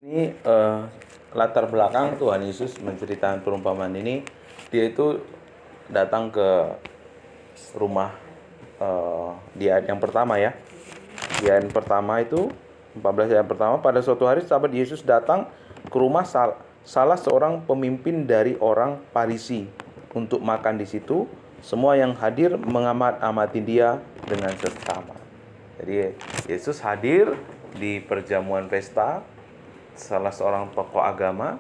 Ini latar belakang Tuhan Yesus menceritakan perumpamaan ini. Dia itu datang ke rumah di ayat yang pertama ya. Di ayat pertama itu 14 ayat pertama, pada suatu hari sahabat Yesus datang ke rumah salah seorang pemimpin dari orang Farisi untuk makan di situ. Semua yang hadir mengamati dia dengan seksama. Jadi Yesus hadir di perjamuan pesta salah seorang tokoh agama.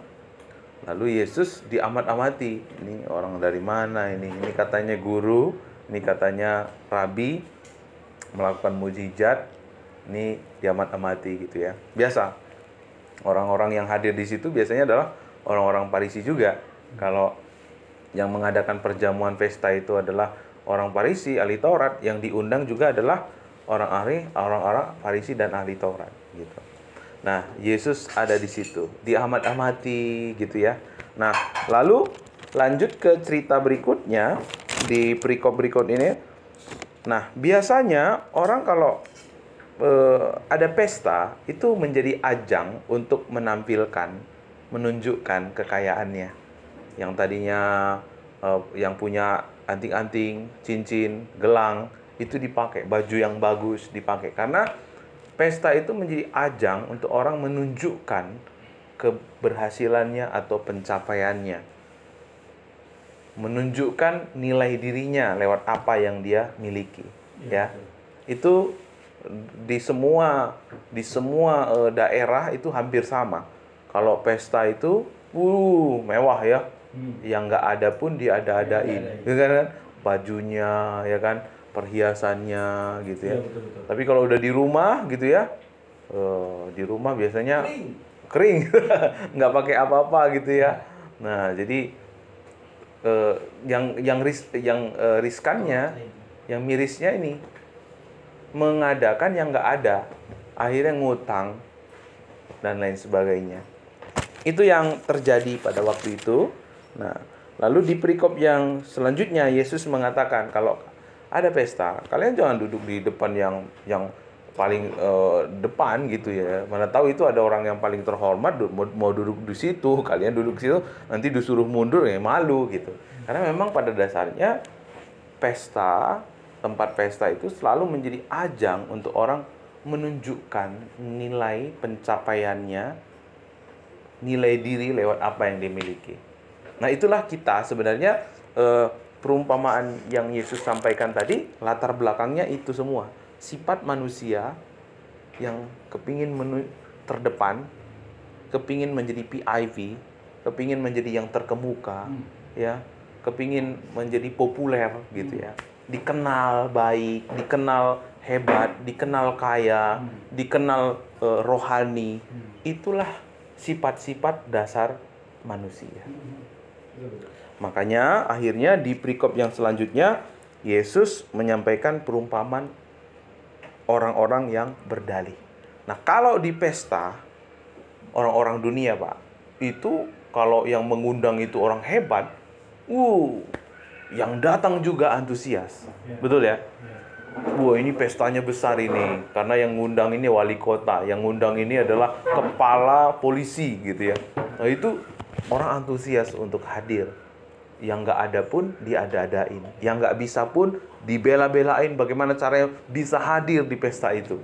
Lalu Yesus diamat-amati. Ini orang dari mana ini? Ini katanya guru, ini katanya rabi, melakukan mujizat. Ini diamat-amati gitu ya. Biasa. Orang-orang yang hadir di situ biasanya adalah orang-orang Farisi juga. Kalau yang mengadakan perjamuan pesta itu adalah orang Farisi, ahli Taurat, yang diundang juga adalah orang-orang Farisi dan ahli Taurat gitu. Nah, Yesus ada di situ, diamat-amati gitu ya. Nah, lalu lanjut ke cerita berikutnya di perikop berikut ini. Nah, biasanya orang kalau ada pesta itu menjadi ajang untuk menampilkan, menunjukkan kekayaannya. Yang tadinya yang punya anting-anting, cincin, gelang itu dipakai, baju yang bagus dipakai, karena pesta itu menjadi ajang untuk orang menunjukkan keberhasilannya atau pencapaiannya. Menunjukkan nilai dirinya lewat apa yang dia miliki, ya. Itu di semua daerah itu hampir sama. Kalau pesta itu mewah ya. Yang nggak ada pun diada-adain. Ya kan? Bajunya ya kan, perhiasannya gitu ya. Betul. Tapi kalau udah di rumah gitu ya, di rumah biasanya kering. Nggak pakai apa-apa gitu ya. Nah, jadi yang riskannya, yang mirisnya ini mengadakan yang nggak ada, akhirnya ngutang dan lain sebagainya. Itu yang terjadi pada waktu itu. Nah, lalu di perikop yang selanjutnya Yesus mengatakan kalau ada pesta, kalian jangan duduk di depan yang paling depan gitu ya. Mana tahu itu ada orang yang paling terhormat mau duduk di situ, kalian duduk di situ, nanti disuruh mundur ya malu gitu. Karena memang pada dasarnya pesta, tempat pesta itu selalu menjadi ajang untuk orang menunjukkan nilai pencapaiannya, nilai diri lewat apa yang dimiliki. Nah, itulah kita sebenarnya perumpamaan yang Yesus sampaikan tadi, latar belakangnya itu semua. Sifat manusia yang kepingin terdepan, kepingin menjadi PIV, kepingin menjadi yang terkemuka, ya, kepingin menjadi populer gitu ya. Dikenal baik, dikenal hebat, dikenal kaya, dikenal rohani. Itulah sifat-sifat dasar manusia. Makanya akhirnya di perikop yang selanjutnya Yesus menyampaikan perumpamaan orang-orang yang berdalih. Nah, kalau di pesta orang-orang dunia, Pak, itu kalau yang mengundang itu orang hebat, yang datang juga antusias. Betul ya? Wah, ini pestanya besar ini, karena yang ngundang ini wali kota, yang ngundang ini adalah kepala polisi gitu ya. Nah, itu orang antusias untuk hadir. Yang nggak ada pun diada-adain, yang nggak bisa pun dibela-belain bagaimana caranya bisa hadir di pesta itu.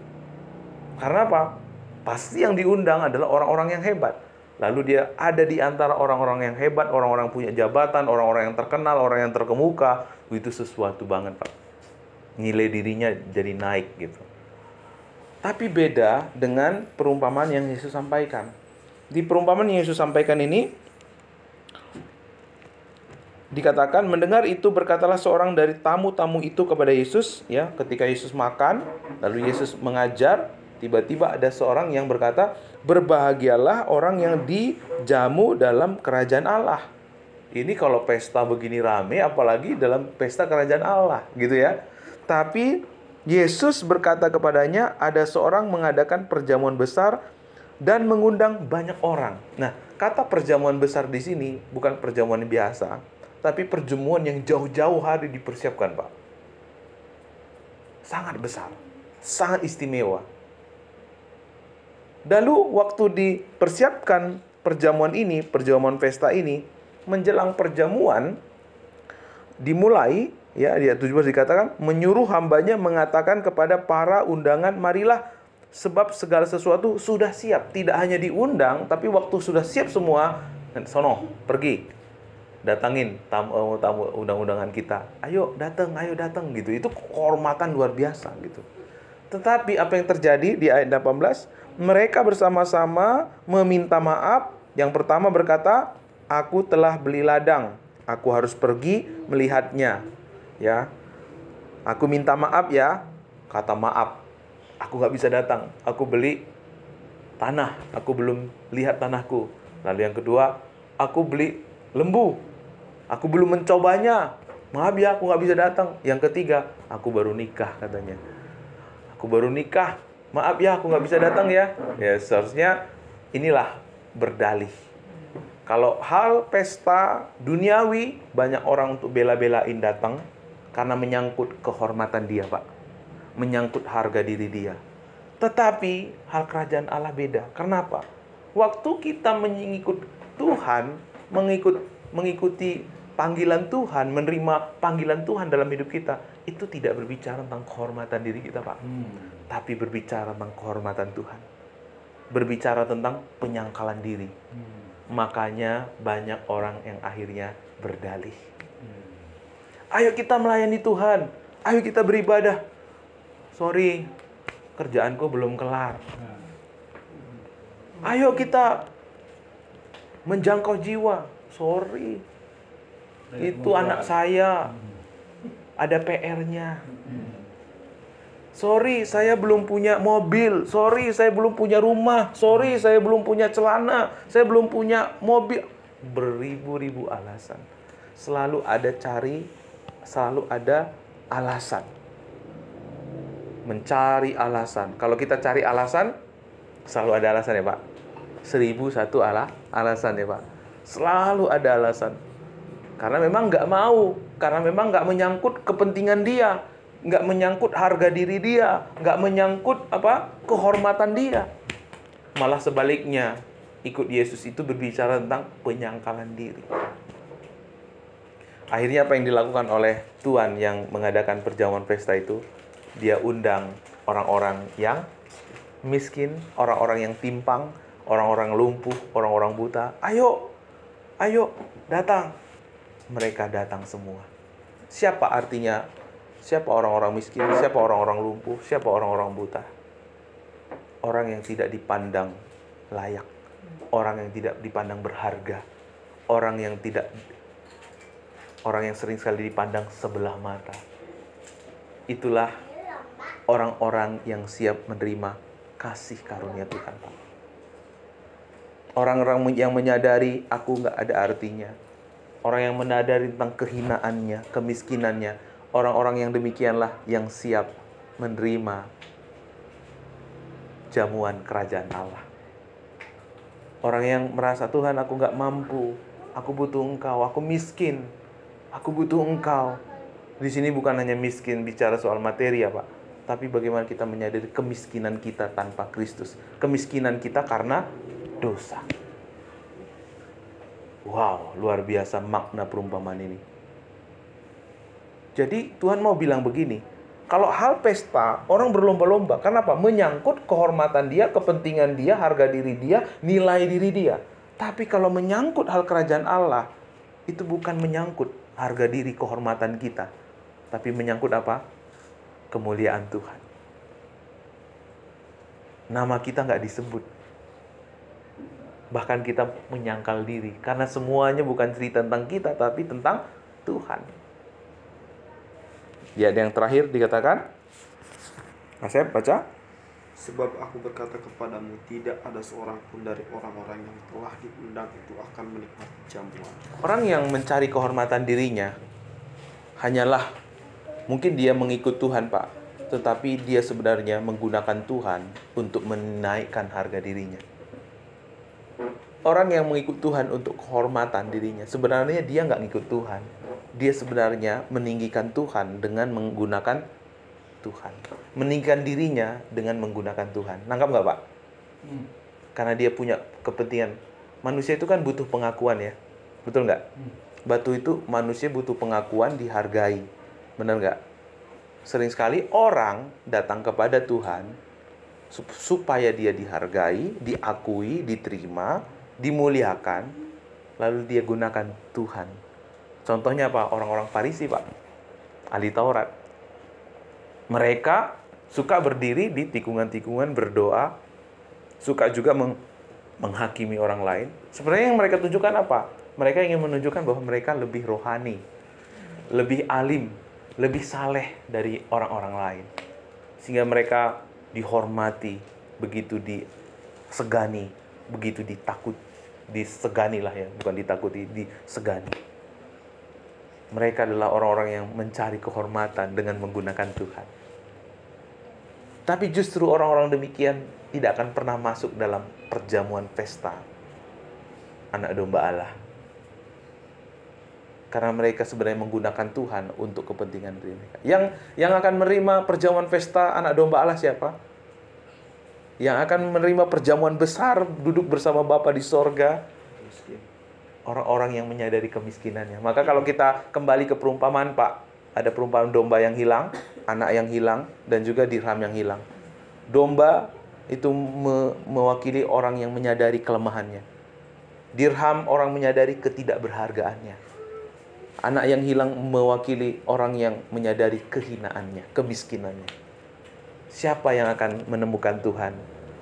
Karena apa? Pasti yang diundang adalah orang-orang yang hebat. Lalu dia ada di antara orang-orang yang hebat, orang-orang punya jabatan, orang-orang yang terkenal, orang yang terkemuka. Itu sesuatu banget, Pak. Nilai dirinya jadi naik gitu. Tapi beda dengan perumpamaan yang Yesus sampaikan. Di perumpamaan yang Yesus sampaikan ini dikatakan, mendengar itu berkatalah seorang dari tamu-tamu itu kepada Yesus, ya, ketika Yesus makan, lalu Yesus mengajar, tiba-tiba ada seorang yang berkata, berbahagialah orang yang dijamu dalam kerajaan Allah. Ini kalau pesta begini rame, apalagi dalam pesta kerajaan Allah, gitu ya. Tapi Yesus berkata kepadanya, ada seorang mengadakan perjamuan besar dan mengundang banyak orang. Nah, kata perjamuan besar di sini bukan perjamuan biasa, tapi perjamuan yang jauh-jauh hari dipersiapkan, Pak. Sangat besar, sangat istimewa. Lalu waktu dipersiapkan perjamuan pesta ini, menjelang perjamuan dimulai, ya, di ayat 17 dikatakan, menyuruh hambanya mengatakan kepada para undangan, marilah, sebab segala sesuatu sudah siap. Tidak hanya diundang, tapi waktu sudah siap semua, sono, pergi. Datangin tamu undang-undangan kita. Ayo datang gitu. Itu kehormatan luar biasa gitu. Tetapi apa yang terjadi di ayat 18? Mereka bersama-sama meminta maaf. Yang pertama berkata, aku telah beli ladang, aku harus pergi melihatnya. Ya, aku minta maaf ya. Kata maaf, aku nggak bisa datang. Aku beli tanah, aku belum lihat tanahku. Lalu yang kedua, aku beli lembu, aku belum mencobanya. Maaf ya, aku nggak bisa datang. Yang ketiga, aku baru nikah katanya. Aku baru nikah. Maaf ya, aku nggak bisa datang ya. Ya, seharusnya inilah berdalih. Kalau hal pesta duniawi, banyak orang untuk bela-belain datang karena menyangkut kehormatan dia, Pak. Menyangkut harga diri dia. Tetapi hal kerajaan Allah beda. Kenapa? Waktu kita mengikut Tuhan, mengikuti panggilan Tuhan, menerima panggilan Tuhan dalam hidup kita, itu tidak berbicara tentang kehormatan diri kita, Pak. Tapi berbicara tentang kehormatan Tuhan. Berbicara tentang penyangkalan diri. Makanya banyak orang yang akhirnya berdalih. Ayo kita melayani Tuhan. Ayo kita beribadah. Sorry, kerjaanku belum kelar. Ayo kita menjangkau jiwa. Sorry, itu anak saya. Ada PR-nya. Sorry, saya belum punya mobil. Sorry, saya belum punya rumah. Sorry, saya belum punya celana. Saya belum punya mobil. Beribu-ribu alasan. Selalu ada alasan. Mencari alasan. Kalau kita cari alasan, selalu ada alasan ya, Pak. 1001 alasan ya, Pak. Selalu ada alasan. Karena memang nggak mau. Karena memang nggak menyangkut kepentingan dia. Nggak menyangkut harga diri dia, nggak menyangkut kehormatan dia. Malah sebaliknya, ikut Yesus itu berbicara tentang penyangkalan diri. Akhirnya apa yang dilakukan oleh Tuhan yang mengadakan perjamuan pesta itu? Dia undang orang-orang yang miskin, orang-orang yang timpang, orang-orang lumpuh, orang-orang buta. Ayo datang. Mereka datang semua. Siapa artinya? Siapa orang-orang miskin? Siapa orang-orang lumpuh? Siapa orang-orang buta? Orang yang tidak dipandang layak. Orang yang tidak dipandang berharga. Orang yang sering sekali dipandang sebelah mata. Itulah orang-orang yang siap menerima kasih karunia Tuhan, Pak. Orang-orang yang menyadari aku nggak ada artinya. Orang yang menyadari tentang kehinaannya, kemiskinannya. Orang-orang yang demikianlah yang siap menerima jamuan kerajaan Allah. Orang yang merasa, Tuhan aku nggak mampu, aku butuh Engkau, aku miskin, aku butuh Engkau. Di sini bukan hanya miskin bicara soal materi ya, Pak, tapi bagaimana kita menyadari kemiskinan kita tanpa Kristus, kemiskinan kita karena dosa. Wow, luar biasa makna perumpamaan ini. Jadi Tuhan mau bilang begini, kalau hal pesta, orang berlomba-lomba. Kenapa? Menyangkut kehormatan dia, kepentingan dia, harga diri dia, nilai diri dia. Tapi kalau menyangkut hal kerajaan Allah, itu bukan menyangkut harga diri, kehormatan kita. Tapi menyangkut apa? Kemuliaan Tuhan. Nama kita nggak disebut. Bahkan kita menyangkal diri. Karena semuanya bukan cerita tentang kita, tapi tentang Tuhan. Ya, yang terakhir dikatakan, Asep, baca. Sebab aku berkata kepadamu, tidak ada seorang pun dari orang-orang yang telah diundang itu akan menikmati jamuan. Orang yang mencari kehormatan dirinya, hanyalah, mungkin dia mengikut Tuhan, Pak. Tetapi dia sebenarnya menggunakan Tuhan untuk menaikkan harga dirinya. Orang yang mengikut Tuhan untuk kehormatan dirinya, sebenarnya dia nggak ngikut Tuhan. Dia sebenarnya meninggikan Tuhan dengan menggunakan Tuhan. Meninggikan dirinya dengan menggunakan Tuhan. Nangkap nggak, Pak? Karena dia punya kepentingan. Manusia itu kan butuh pengakuan ya. Betul nggak? Batu itu manusia butuh pengakuan, dihargai. Benar nggak? Sering sekali orang datang kepada Tuhan supaya dia dihargai, diakui, diterima, dimuliakan, lalu dia gunakan Tuhan. Contohnya apa? Orang-orang Farisi, Pak. Ahli Taurat. Mereka suka berdiri di tikungan-tikungan berdoa, suka juga menghakimi orang lain. Sebenarnya yang mereka tunjukkan apa? Mereka ingin menunjukkan bahwa mereka lebih rohani, lebih alim, lebih saleh dari orang-orang lain. Sehingga mereka dihormati, begitu disegani, begitu disegani lah ya, bukan ditakuti, disegani. Mereka adalah orang-orang yang mencari kehormatan dengan menggunakan Tuhan. Tapi justru orang-orang demikian tidak akan pernah masuk dalam perjamuan pesta anak domba Allah. Karena mereka sebenarnya menggunakan Tuhan untuk kepentingan diri mereka. Yang akan menerima perjamuan pesta anak domba Allah siapa? Yang akan menerima perjamuan besar duduk bersama Bapa di sorga, orang-orang yang menyadari kemiskinannya. Maka kalau kita kembali ke perumpamaan, Pak, ada perumpamaan domba yang hilang, anak yang hilang, dan juga dirham yang hilang. Domba itu mewakili orang yang menyadari kelemahannya. Dirham orang menyadari ketidakberhargaannya. Anak yang hilang mewakili orang yang menyadari kehinaannya, kemiskinannya. Siapa yang akan menemukan Tuhan?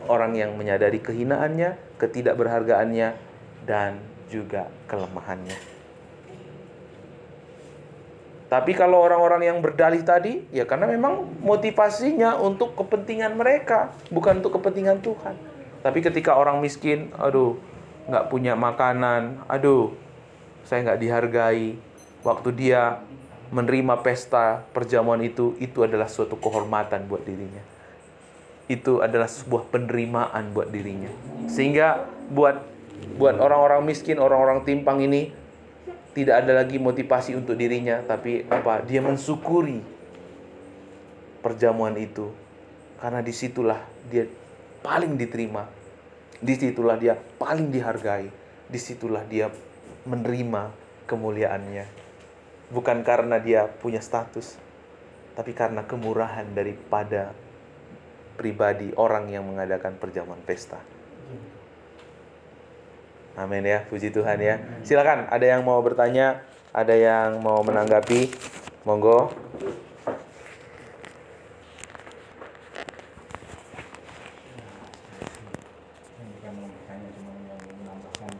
Orang yang menyadari kehinaannya, ketidakberhargaannya, dan juga kelemahannya. Tapi kalau orang-orang yang berdalih tadi, ya karena memang motivasinya untuk kepentingan mereka, bukan untuk kepentingan Tuhan. Tapi ketika orang miskin, aduh, nggak punya makanan, aduh, saya nggak dihargai. Waktu dia menerima pesta perjamuan itu adalah suatu kehormatan buat dirinya. Itu adalah sebuah penerimaan buat dirinya. Sehingga buat orang-orang miskin, orang-orang timpang ini tidak ada lagi motivasi untuk dirinya, tapi apa? Dia mensyukuri perjamuan itu. Karena disitulah dia paling diterima. Disitulah dia paling dihargai. Disitulah dia menerima kemuliaannya. Bukan karena dia punya status, tapi karena kemurahan daripada pribadi orang yang mengadakan perjamuan pesta. Amin ya, puji Tuhan ya. Silakan, ada yang mau bertanya, ada yang mau menanggapi, monggo.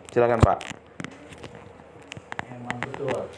Silakan Pak. Memang betul